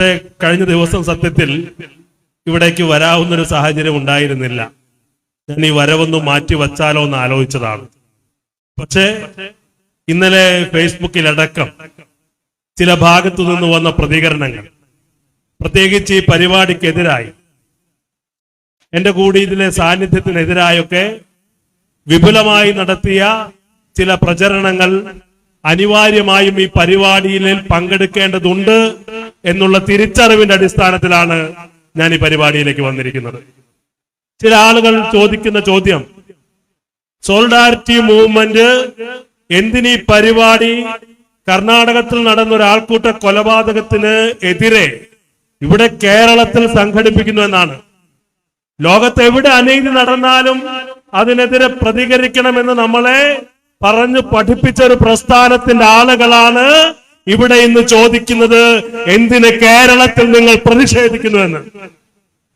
കഴിഞ്ഞ ദിവസം സത്യത്തിൽ ഇവിടേക്ക് വരാവുന്നൊരു സാഹചര്യം ഉണ്ടായിരുന്നില്ല. ഞാൻ ഈ വരവൊന്ന് മാറ്റി വച്ചാലോ എന്ന് ആലോചിച്ചതാണ്. പക്ഷേ ഇന്നലെ ഫേസ്ബുക്കിലടക്കം ചില ഭാഗത്തു നിന്ന് വന്ന പ്രതികരണങ്ങൾ, പ്രത്യേകിച്ച് ഈ പരിപാടിക്കെതിരായി, എന്റെ കൂടി ഇതിലെ സാന്നിധ്യത്തിനെതിരായൊക്കെ വിപുലമായി നടത്തിയ ചില പ്രചരണങ്ങൾ അനിവാര്യമായും ഈ പരിപാടിയിൽ പങ്കെടുക്കേണ്ടതുണ്ട് എന്നുള്ള തിരിച്ചറിവിന്റെ അടിസ്ഥാനത്തിലാണ് ഞാൻ ഈ പരിപാടിയിലേക്ക് വന്നിരിക്കുന്നത്. ചില ആളുകൾ ചോദിക്കുന്ന ചോദ്യം, സോളിഡാരിറ്റി മൂവ്മെന്റ് എന്തിനീ പരിപാടി കർണാടകത്തിൽ നടന്ന ഒരു ആൾക്കൂട്ട കൊലപാതകത്തിന് എതിരെ ഇവിടെ കേരളത്തിൽ സംഘടിപ്പിക്കുന്നു എന്നാണ്. ലോകത്ത് എവിടെ അനീതി നടന്നാലും അതിനെതിരെ പ്രതികരിക്കണമെന്ന് നമ്മളെ പറഞ്ഞു പഠിപ്പിച്ച ഒരു പ്രസ്ഥാനത്തിന്റെ ആളുകളാണ് ഇവിടെ ഇന്ന് ചോദിക്കുന്നത്, എന്തിന് കേരളത്തിൽ നിങ്ങൾ പ്രതിഷേധിക്കുന്നുവെന്ന്.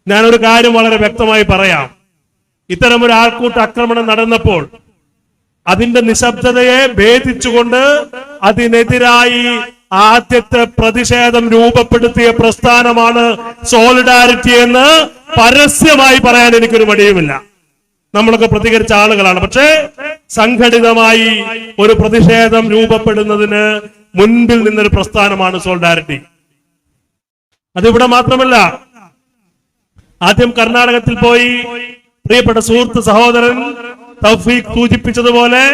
ഞാനൊരു കാര്യം വളരെ വ്യക്തമായി പറയാം. ഇത്തരം ഒരു ആൾക്കൂട്ട ആക്രമണം നടന്നപ്പോൾ അതിന്റെ നിശബ്ദതയെ ഭേദിച്ചുകൊണ്ട് അതിനെതിരായി ആദ്യത്തെ പ്രതിഷേധം രൂപപ്പെടുത്തിയ പ്രസ്ഥാനമാണ് സോളിഡാരിറ്റി എന്ന് പരസ്യമായി പറയാൻ എനിക്കൊരു മടിയുമില്ല. നമ്മളൊക്കെ പ്രതികരിച്ച ആളുകളാണ്. പക്ഷേ സംഘടിതമായി ഒരു പ്രതിഷേധം രൂപപ്പെടുന്നതിന് മുൻപിൽ നിന്നൊരു പ്രസ്ഥാനമാണ് സോളിഡാരിറ്റി. അതിവിടെ മാത്രമല്ല, ആദ്യം കർണാടകത്തിൽ പോയി പ്രിയപ്പെട്ട സുഹൃത്ത് സഹോദരൻ തൗഫീഖ് സൂചിപ്പിച്ചതുപോലെ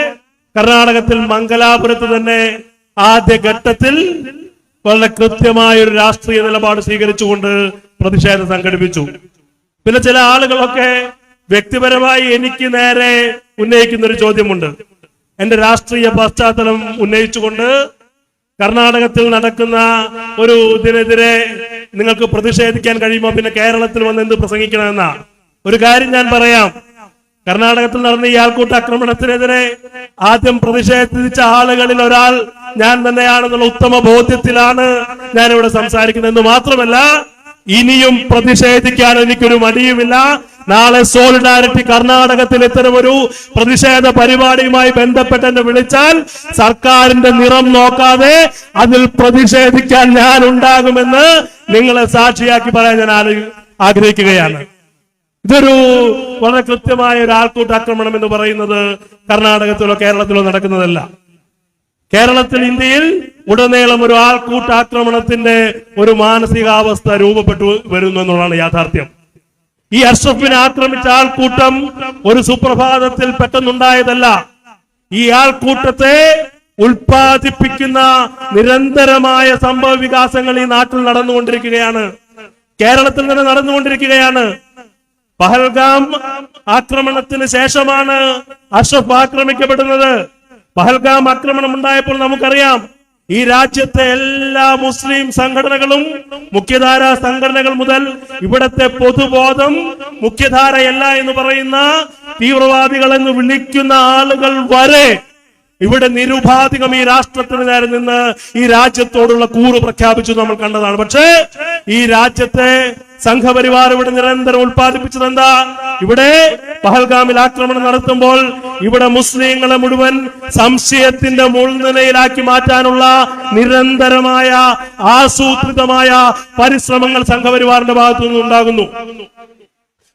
കർണാടകത്തിൽ മംഗലാപുരത്ത് തന്നെ ആദ്യ ഘട്ടത്തിൽ വളരെ കൃത്യമായ ഒരു രാഷ്ട്രീയ നിലപാട് സ്വീകരിച്ചുകൊണ്ട് പ്രതിഷേധം സംഘടിപ്പിച്ചു. പിന്നെ ചില ആളുകളൊക്കെ വ്യക്തിപരമായി എനിക്ക് നേരെ ഉന്നയിക്കുന്ന ഒരു ചോദ്യമുണ്ട്. എന്റെ രാഷ്ട്രീയ പശ്ചാത്തലം ഉന്നയിച്ചുകൊണ്ട് കർണാടകത്തിൽ നടക്കുന്ന ഒരു ഇതിനെതിരെ നിങ്ങൾക്ക് പ്രതിഷേധിക്കാൻ കഴിയുമോ, പിന്നെ കേരളത്തിൽ വന്ന് എന്ത് പ്രസംഗിക്കണമെന്ന ഒരു കാര്യം ഞാൻ പറയാം. കർണാടകത്തിൽ നടന്ന ഈ ആൾക്കൂട്ട ആക്രമണത്തിനെതിരെ ആദ്യം പ്രതിഷേധിച്ച ആളുകളിൽ ഒരാൾ ഞാൻ തന്നെയാണെന്നുള്ള ഉത്തമ ബോധ്യത്തിലാണ് ഞാനിവിടെ സംസാരിക്കുന്നത്. മാത്രമല്ല, ഇനിയും പ്രതിഷേധിക്കാൻ എനിക്കൊരു മടിയുമില്ല. നാളെ സോളിഡാരിറ്റി കർണാടകത്തിൽ ഇത്തരമൊരു പ്രതിഷേധ പരിപാടിയുമായി ബന്ധപ്പെട്ട് എന്നെ വിളിച്ചാൽ സർക്കാരിന്റെ നിറം നോക്കാതെ അതിൽ പ്രതിഷേധിക്കാൻ ഞാൻ ഉണ്ടാകുമെന്ന് നിങ്ങളെ സാക്ഷിയാക്കി പറയാൻ ഞാൻ ആഗ്രഹിക്കുകയാണ്. ഇതൊരു വളരെ കൃത്യമായ ഒരു ആൾക്കൂട്ട ആക്രമണം എന്ന് പറയുന്നത് കർണാടകത്തിലോ കേരളത്തിലോ നടക്കുന്നതല്ല. കേരളത്തിൽ, ഇന്ത്യയിൽ ഉടനീളം ഒരു ആൾക്കൂട്ട ആക്രമണത്തിന്റെ ഒരു മാനസികാവസ്ഥ രൂപപ്പെട്ടു വരുന്നു എന്നുള്ളതാണ് യാഥാർത്ഥ്യം. ഈ അഷ്റഫിനെ ആക്രമിച്ച ആൾക്കൂട്ടം ഒരു സുപ്രഭാതത്തിൽ പെട്ടെന്നുണ്ടായതല്ല. ഈ ആൾക്കൂട്ടത്തെ ഉൽപ്പാദിപ്പിക്കുന്ന നിരന്തരമായ സംഭവ വികാസങ്ങൾ ഈ നാട്ടിൽ നടന്നുകൊണ്ടിരിക്കുകയാണ്, കേരളത്തിൽ തന്നെ നടന്നുകൊണ്ടിരിക്കുകയാണ്. പഹൽഗാം ആക്രമണത്തിന് ശേഷമാണ് അഷ്റഫ് ആക്രമിക്കപ്പെടുന്നത്. പഹൽഗാം ആക്രമണം ഉണ്ടായപ്പോൾ നമുക്കറിയാം, ഈ രാജ്യത്തെ എല്ലാ മുസ്ലിം സംഘടനകളും, മുഖ്യധാരാ സംഘടനകൾ മുതൽ ഇവിടത്തെ പൊതുബോധം മുഖ്യധാരയല്ല എന്ന് പറയുന്ന തീവ്രവാദികൾ എന്ന് വിളിക്കുന്ന ആളുകൾ വരെ ഇവിടെ നിരുപാധികം ഈ രാഷ്ട്രത്തിന് നേരെ നിന്ന് ഈ രാജ്യത്തോടുള്ള കൂറ് പ്രഖ്യാപിച്ചു നമ്മൾ കണ്ടതാണ്. പക്ഷേ ഈ രാജ്യത്തെ സംഘപരിവാർ ഇവിടെ നിരന്തരം ഉൽപ്പാദിപ്പിച്ചത് എന്താ? ഇവിടെ പഹൽഗാമിൽ ആക്രമണം നടത്തുമ്പോൾ ഇവിടെ മുസ്ലിങ്ങളെ മുഴുവൻ സംശയത്തിന്റെ മുൾനിലയിലാക്കി മാറ്റാനുള്ള നിരന്തരമായ ആസൂത്രിതമായ പരിശ്രമങ്ങൾ സംഘപരിവാറിന്റെ ഭാഗത്തു നിന്ന് ഉണ്ടാകുന്നു.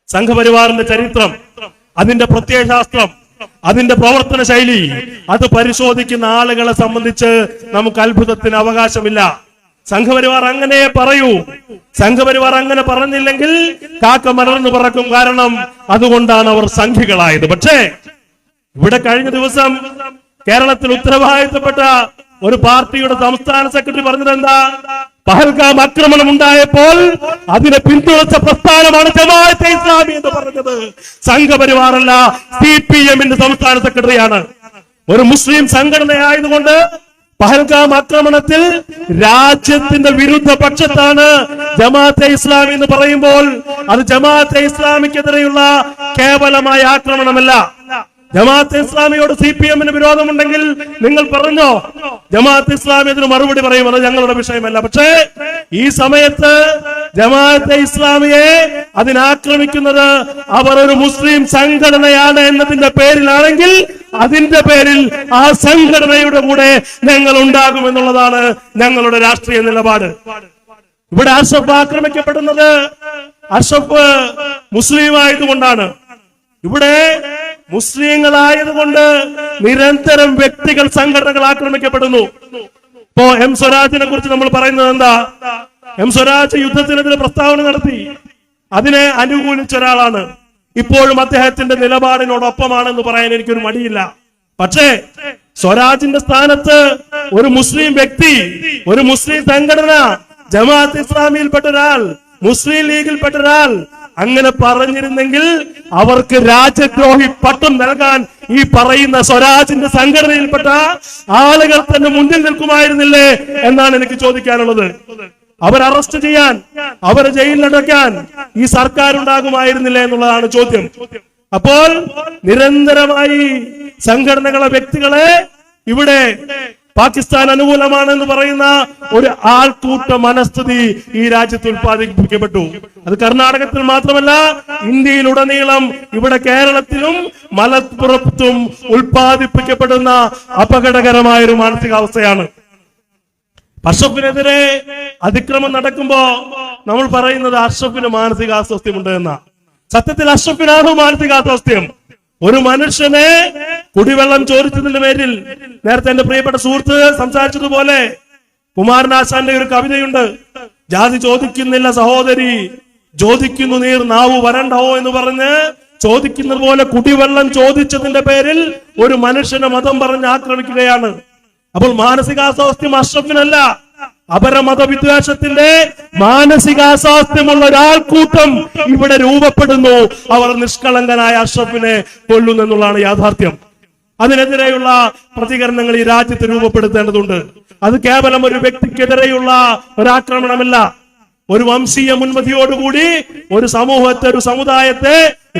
സംഘപരിവാറിന്റെ ചരിത്രം, അതിന്റെ പ്രത്യയശാസ്ത്രം, അതിന്റെ പ്രവർത്തന ശൈലി, അത് പരിശോധിക്കുന്ന ആളുകളെ സംബന്ധിച്ച് നമുക്ക് അത്ഭുതത്തിന് അവകാശമില്ല. സംഘപരിവാർ അങ്ങനെ പറയൂ. സംഘപരിവാർ അങ്ങനെ പറഞ്ഞില്ലെങ്കിൽ കാക്ക മലർന്നു പറക്കും. കാരണം അതുകൊണ്ടാണ് അവർ സംഘികളായത്. പക്ഷേ ഇവിടെ കഴിഞ്ഞ ദിവസം കേരളത്തിൽ ഉത്തരവാദിത്തപ്പെട്ട ഒരു പാർട്ടിയുടെ സംസ്ഥാന സെക്രട്ടറി പറഞ്ഞത് എന്താ? പഹൽഗാം ആക്രമണം ഉണ്ടായപ്പോൾ അതിനെ പിന്തുണച്ച പ്രസ്ഥാനമാണ് ജമാഅത്തെ ഇസ്ലാമി എന്ന് പറഞ്ഞത് സംഘപരിവാറല്ല, CPM-ന്റെ സംസ്ഥാന സെക്രട്ടറിയാണ്. ഒരു മുസ്ലിം സംഘടനയായതുകൊണ്ട് പഹൽഗാം ആക്രമണത്തിൽ രാജ്യത്തിന്റെ വിരുദ്ധ പക്ഷത്താണ് ജമാഅത്തെ ഇസ്ലാമി എന്ന് പറയുമ്പോൾ അത് ജമാഅത്തെ ഇസ്ലാമിക്കെതിരെയുള്ള കേവലമായ ആക്രമണമല്ല. ജമാഅത്തെ ഇസ്ലാമിയോട് CPM-ന് വിരോധമുണ്ടെങ്കിൽ നിങ്ങൾ പറഞ്ഞോ, ജമാഅത്തെ ഇസ്ലാമി അതിന് മറുപടി പറയും, അത് ഞങ്ങളുടെ വിഷയമല്ല. പക്ഷേ ഈ സമയത്ത് ജമാഅത്തെ ഇസ്ലാമിയെ അതിനാക്രമിക്കുന്നത് അവർ ഒരു മുസ്ലിം സംഘടനയാണ് എന്നതിന്റെ പേരിലാണെങ്കിൽ അതിന്റെ പേരിൽ ആ സംഘടനയുടെ കൂടെ ഞങ്ങൾ ഉണ്ടാകുമെന്നുള്ളതാണ് ഞങ്ങളുടെ രാഷ്ട്രീയ നിലപാട്. ഇവിടെ അഷ്റഫ് ആക്രമിക്കപ്പെടുന്നത് അഷ്റഫ് മുസ്ലിം ആയതുകൊണ്ടാണ്. ഇവിടെ മുസ്ലിങ്ങളായതുകൊണ്ട് നിരന്തരം വ്യക്തികൾ, സംഘടനകൾ ആക്രമിക്കപ്പെടുന്നു. ഇപ്പോ എം സ്വരാജിനെ കുറിച്ച് നമ്മൾ പറയുന്നത് എന്താ? എം സ്വരാജ് യുദ്ധത്തിനെതിരെ പ്രസ്താവന നടത്തി, അതിനെ അനുകൂലിച്ച ഒരാളാണ്. ഇപ്പോഴും അദ്ദേഹത്തിന്റെ നിലപാടിനോടൊപ്പമാണെന്ന് പറയാൻ എനിക്കൊരു മടിയില്ല. പക്ഷേ സ്വരാജിന്റെ സ്ഥാനത്ത് ഒരു മുസ്ലിം വ്യക്തി, ഒരു മുസ്ലിം സംഘടന, ജമാഅത്ത് ഇസ്ലാമിയിൽപ്പെട്ട ഒരാൾ, മുസ്ലിം ലീഗിൽപ്പെട്ട ഒരാൾ അങ്ങനെ പറഞ്ഞിരുന്നെങ്കിൽ അവർക്ക് രാജ്യദ്രോഹി പട്ടം നൽകാൻ ഈ പറയുന്ന സ്വരാജിന്റെ സംഘടനയിൽപ്പെട്ട ആളുകൾ തന്നെ മുന്നിൽ നിൽക്കുമായിരുന്നില്ലേ എന്നാണ് എനിക്ക് ചോദിക്കാനുള്ളത്. അവർ അറസ്റ്റ് ചെയ്യാൻ, അവരെ ജയിലിലടയ്ക്കാൻ ഈ സർക്കാർ ഉണ്ടാകുമായിരുന്നില്ല എന്നുള്ളതാണ് ചോദ്യം. അപ്പോൾ നിരന്തരമായി സംഘടനകളെ, വ്യക്തികളെ ഇവിടെ പാകിസ്ഥാൻ അനുകൂലമാണെന്ന് പറയുന്ന ഒരു ആൾക്കൂട്ട മനസ്ഥിതി ഈ രാജ്യത്ത് ഉത്പാദിപ്പിക്കപ്പെട്ടു. അത് കർണാടകത്തിൽ മാത്രമല്ല, ഇന്ത്യയിലുടനീളം, ഇവിടെ കേരളത്തിലും മലപ്പുറത്തും ഉത്പാദിപ്പിക്കപ്പെടുന്ന അപകടകരമായ ഒരു മാനസികാവസ്ഥയാണ്. അഷ്റഫിനെതിരെ അതിക്രമം നടക്കുമ്പോ നമ്മൾ പറയുന്നത് അഷ്റഫിന് മാനസികാസ്വാസ്ഥ്യമുണ്ട് എന്ന. സത്യത്തിൽ അഷ്റഫിനാണ് മാനസികാസ്വാസ്ഥ്യം. ഒരു മനുഷ്യനെ കുടിവെള്ളം ചോദിച്ചതിന്റെ പേരിൽ, നേരത്തെ എന്റെ പ്രിയപ്പെട്ട സുഹൃത്ത് സംസാരിച്ചതുപോലെ, കുമാരനാശാന്റെ ഒരു കവിതയുണ്ട്, ജാതി ചോദിക്കുന്നില്ല സഹോദരി, ചോദിക്കുന്നു നീർ നാവു വരണ്ടോ എന്ന് പറഞ്ഞ് ചോദിക്കുന്നത് പോലെ കുടിവെള്ളം ചോദിച്ചതിന്റെ പേരിൽ ഒരു മനുഷ്യനെ മതം പറഞ്ഞ് ആക്രമിക്കുകയാണ്. അപ്പോൾ മാനസികാസ്വാസ്ഥ്യം അഷ്റഫിനല്ല, അപരമതവിദ്വേഷത്തിന്റെ മാനസികാസ്വാസ്ഥ്യമുള്ള ഒരാൾക്കൂട്ടം ഇവിടെ രൂപപ്പെടുന്നു. അവർ നിഷ്കളങ്കനായ അഷ്റഫിനെ കൊല്ലുന്നു എന്നുള്ളതാണ് യാഥാർത്ഥ്യം. അതിനെതിരെയുള്ള പ്രതികരണങ്ങൾ ഈ രാജ്യത്ത് രൂപപ്പെടുത്തേണ്ടതുണ്ട്. അത് കേവലം ഒരു വ്യക്തിക്കെതിരെയുള്ള ഒരാക്രമണമല്ല, ഒരു വംശീയ മുൻവിധിയോടുകൂടി ഒരു സമൂഹത്തെ, ഒരു സമുദായത്തെ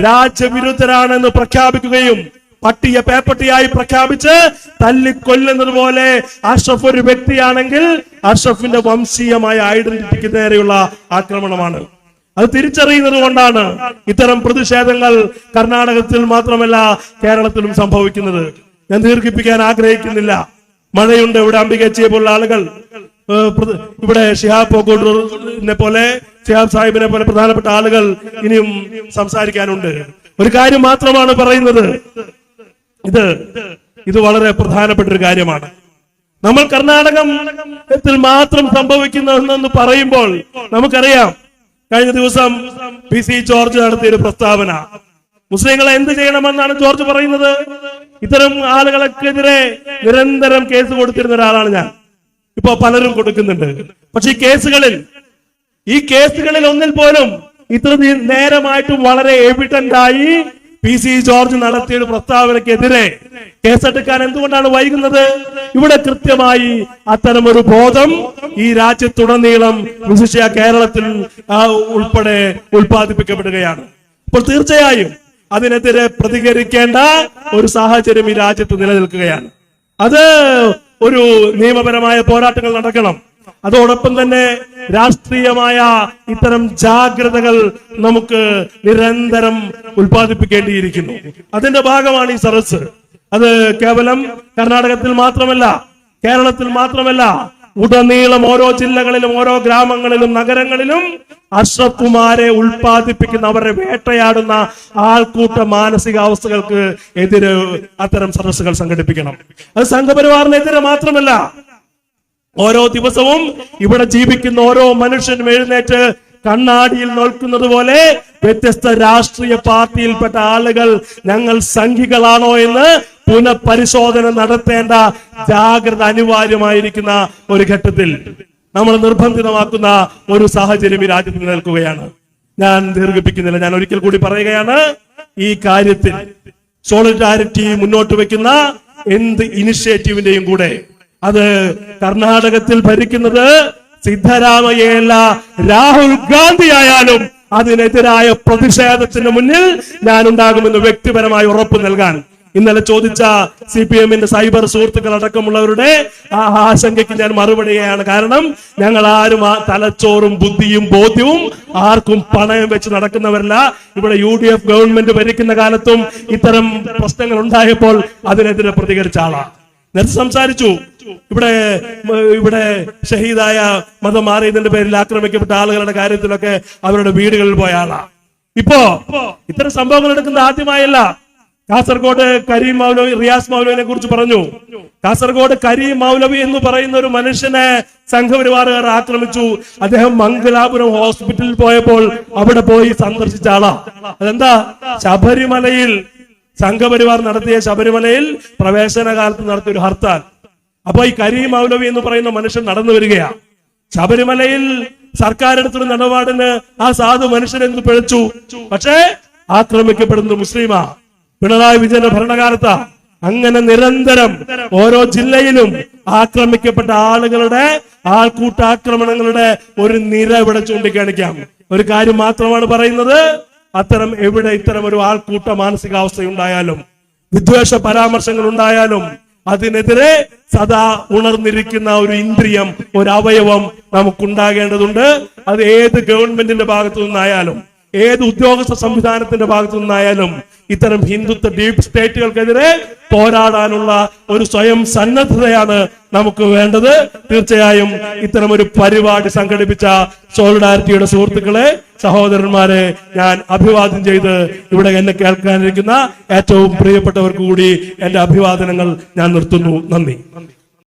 രാജ്യവിരുദ്ധരാണെന്ന് പ്രഖ്യാപിക്കുകയും പട്ടിയെ പേപ്പട്ടിയായി പ്രഖ്യാപിച്ച് തല്ലിക്കൊല്ലുന്നത് പോലെ അഷ്റഫ് ഒരു വ്യക്തിയാണെങ്കിൽ അഷ്റഫിന്റെ വംശീയമായ ഐഡന്റിറ്റിക്ക് നേരെയുള്ള ആക്രമണമാണ്. അത് തിരിച്ചറിയുന്നത് കൊണ്ടാണ് ഇത്തരം പ്രതിഷേധങ്ങൾ കർണാടകത്തിൽ മാത്രമല്ല കേരളത്തിലും സംഭവിക്കുന്നത്. ഞാൻ ദീർഘിപ്പിക്കാൻ ആഗ്രഹിക്കുന്നില്ല. മഴയുണ്ട്, ഇവിടെ അംബികച്ചിയെ പോലുള്ള ആളുകൾ, ഇവിടെ ഷിഹാബ് പോക്കൂറിനെ പോലെ, ഷിഹാബ് സാഹിബിനെ പോലെ പ്രധാനപ്പെട്ട ആളുകൾ ഇനിയും സംസാരിക്കാനുണ്ട്. ഒരു കാര്യം മാത്രമാണ് പറയുന്നത്, ഇത് വളരെ പ്രധാനപ്പെട്ട ഒരു കാര്യമാണ്. നമ്മൾ കർണാടകത്തിൽ മാത്രം സംഭവിക്കുന്നതെന്ന് പറയുമ്പോൾ നമുക്കറിയാം, കഴിഞ്ഞ ദിവസം PC ജോർജ് നടത്തിയൊരു പ്രസ്താവന, മുസ്ലിങ്ങളെ എന്ത് ചെയ്യണമെന്നാണ് ജോർജ് പറയുന്നത്. ഇത്തരം ആളുകൾക്കെതിരെ നിരന്തരം കേസ് കൊടുത്തിരുന്ന ഒരാളാണ് ഞാൻ. ഇപ്പൊ പലരും കൊടുക്കുന്നുണ്ട്. പക്ഷെ ഈ കേസുകളിൽ ഒന്നിൽ പോലും ഇത്ര നേരമായിട്ടും വളരെ എവിഡന്റ് ആയി PC ജോർജ് നടത്തിയ ഒരു പ്രസ്താവനയ്ക്കെതിരെ കേസെടുക്കാൻ എന്തുകൊണ്ടാണ് വൈകുന്നത്? ഇവിടെ കൃത്യമായി അത്തരമൊരു ബോധം ഈ രാജ്യത്തുടനീളം, വിശേഷ കേരളത്തിൽ ഉൾപ്പെടെ ഉത്പാദിപ്പിക്കപ്പെടുകയാണ്. അപ്പോൾ തീർച്ചയായും അതിനെതിരെ പ്രതികരിക്കേണ്ട ഒരു സാഹചര്യം ഈ രാജ്യത്ത് നിലനിൽക്കുകയാണ്. അത് ഒരു നിയമപരമായ പോരാട്ടങ്ങൾ നടക്കണം. അതോടൊപ്പം തന്നെ രാഷ്ട്രീയമായ ഇത്തരം ജാഗ്രതകൾ നമുക്ക് നിരന്തരം ഉത്പാദിപ്പിക്കേണ്ടിയിരിക്കുന്നു. അതിന്റെ ഭാഗമാണ് ഈ സദസ്സ്. അത് കേവലം കർണാടകത്തിൽ മാത്രമല്ല, കേരളത്തിൽ മാത്രമല്ല, ഉടനീളം ഓരോ ജില്ലകളിലും, ഓരോ ഗ്രാമങ്ങളിലും, നഗരങ്ങളിലും അഷ്റഫുമാരെ ഉത്പാദിപ്പിക്കുന്ന, അവരെ വേട്ടയാടുന്ന ആൾക്കൂട്ട മാനസികാവസ്ഥകൾക്ക് എതിരെ അത്തരം സദസ്സുകൾ സംഘടിപ്പിക്കണം. അത് സംഘപരിവാറിനെതിരെ മാത്രമല്ല, ഓരോ ദിവസവും ഇവിടെ ജീവിക്കുന്ന ഓരോ മനുഷ്യനും എഴുന്നേറ്റ് കണ്ണാടിയിൽ നോക്കുന്നത് പോലെ വ്യത്യസ്ത രാഷ്ട്രീയ പാർട്ടിയിൽപ്പെട്ട ആളുകൾ ഞങ്ങൾ സംഘികളാണോ എന്ന് പുനഃപരിശോധന നടത്തേണ്ട ജാഗ്രത അനിവാര്യമായിരിക്കുന്ന ഒരു ഘട്ടത്തിൽ നമ്മൾ നിർബന്ധിതമാക്കുന്ന ഒരു സാഹചര്യം ഈ രാജ്യത്ത് നിലനിൽക്കുകയാണ്. ഞാൻ ദീർഘിപ്പിക്കുന്നില്ല. ഞാൻ ഒരിക്കൽ കൂടി പറയുകയാണ്, ഈ കാര്യത്തിൽ സോളിഡാരിറ്റി മുന്നോട്ട് വെക്കുന്ന എന്ത് ഇനിഷ്യേറ്റീവിന്റെയും കൂടെ അത് കർണാടകത്തിൽ ഭരിക്കുന്നത് സിദ്ധരാമയ്യയല്ല, രാഹുൽ ഗാന്ധി ആയാലും അതിനെതിരായ പ്രതിഷേധത്തിന് മുന്നിൽ ഞാൻ ഉണ്ടാകുമെന്ന് വ്യക്തിപരമായി ഉറപ്പ് നൽകാൻ ഇന്നലെ ചോദിച്ച CPM-ന്റെ സൈബർ സുഹൃത്തുക്കൾ അടക്കമുള്ളവരുടെ ആ ആശങ്കയ്ക്ക് ഞാൻ മറുപടിയാണ്. കാരണം ഞങ്ങൾ ആരും ആ തലച്ചോറും ബുദ്ധിയും ബോധ്യവും ആർക്കും പണയം വെച്ച് നടക്കുന്നവരല്ല. ഇവിടെ UDF ഗവൺമെന്റ് ഭരിക്കുന്ന കാലത്തും ഇത്തരം പ്രശ്നങ്ങൾ ഉണ്ടായപ്പോൾ അതിനെതിരെ പ്രതികരിച്ച ആളാണ്. നേരത്തെ സംസാരിച്ചു, ഇവിടെ ഷഹീദായ മതം മാറിയതിന്റെ പേരിൽ ആക്രമിക്കപ്പെട്ട ആളുകളുടെ കാര്യത്തിലൊക്കെ അവരുടെ വീടുകളിൽ പോയ ആളാ. ഇപ്പോ ഇത്തരം സംഭവങ്ങൾ എടുക്കുന്നത് ആദ്യമായല്ല. കാസർഗോഡ് കരീം മൗലവി, റിയാസ് മൗലവിനെ കുറിച്ച് പറഞ്ഞു. കാസർഗോഡ് കരീം മൗലവി എന്ന് പറയുന്ന ഒരു മനുഷ്യനെ സംഘപരിവാറുകാർ ആക്രമിച്ചു. അദ്ദേഹം മംഗലാപുരം ഹോസ്പിറ്റലിൽ പോയപ്പോൾ അവിടെ പോയി സന്ദർശിച്ച ആളാ. അതെന്താ? ശബരിമലയിൽ സംഘപരിവാർ നടത്തിയ ശബരിമലയിൽ പ്രവേശന കാലത്ത് നടത്തിയ ഒരു ഹർത്താൽ. അപ്പൊ ഈ കരീം മൗലവി എന്ന് പറയുന്ന മനുഷ്യൻ നടന്നു വരികയാ. ശബരിമലയിൽ സർക്കാർ എടുത്തൊരു നിലപാടിന് ആ സാധു മനുഷ്യരെന്ത് പിഴച്ചു. പക്ഷേ ആക്രമിക്കപ്പെടുന്നത് മുസ്ലിമാ. പിണറായി വിജയന്റെ ഭരണകാലത്താ. അങ്ങനെ നിരന്തരം ഓരോ ജില്ലയിലും ആക്രമിക്കപ്പെട്ട ആളുകളുടെ ആൾക്കൂട്ടാക്രമണങ്ങളുടെ ഒരു നിര ഇവിടെ ചൂണ്ടിക്കാണിക്കാം. ഒരു കാര്യം മാത്രമാണ് പറയുന്നത്, അത്തരം എവിടെ ഇത്തരം ഒരു ആൾക്കൂട്ട മാനസികാവസ്ഥയുണ്ടായാലും വിദ്വേഷ പരാമർശങ്ങൾ ഉണ്ടായാലും അതിനെതിരെ സദാ ഉണർന്നിരിക്കുന്ന ഒരു ഇന്ദ്രിയം, ഒരു അവയവം നമുക്കുണ്ടാകേണ്ടതുണ്ട്. അത് ഏത് ഗവൺമെന്റിന്റെ ഭാഗത്തു നിന്നായാലും ഏത് ഉദ്യോഗസ്ഥ സംവിധാനത്തിന്റെ ഭാഗത്തു നിന്നായാലും ഇത്തരം ഹിന്ദുത്വ ഡീപ് സ്റ്റേറ്റുകൾക്കെതിരെ പോരാടാനുള്ള ഒരു സ്വയം സന്നദ്ധതയാണ് നമുക്ക് വേണ്ടത്. തീർച്ചയായും ഇത്തരം ഒരു പരിപാടി സംഘടിപ്പിച്ച സോളിഡാരിറ്റിയുടെ സുഹൃത്തുക്കളെ, സഹോദരന്മാരെ ഞാൻ അഭിവാദ്യം ചെയ്ത് ഇവിടെ എന്നെ കേൾക്കാനിരിക്കുന്ന ഏറ്റവും പ്രിയപ്പെട്ടവർക്ക് കൂടി എന്റെ അഭിവാദനങ്ങൾ ഞാൻ നിർത്തുന്നു. നന്ദി.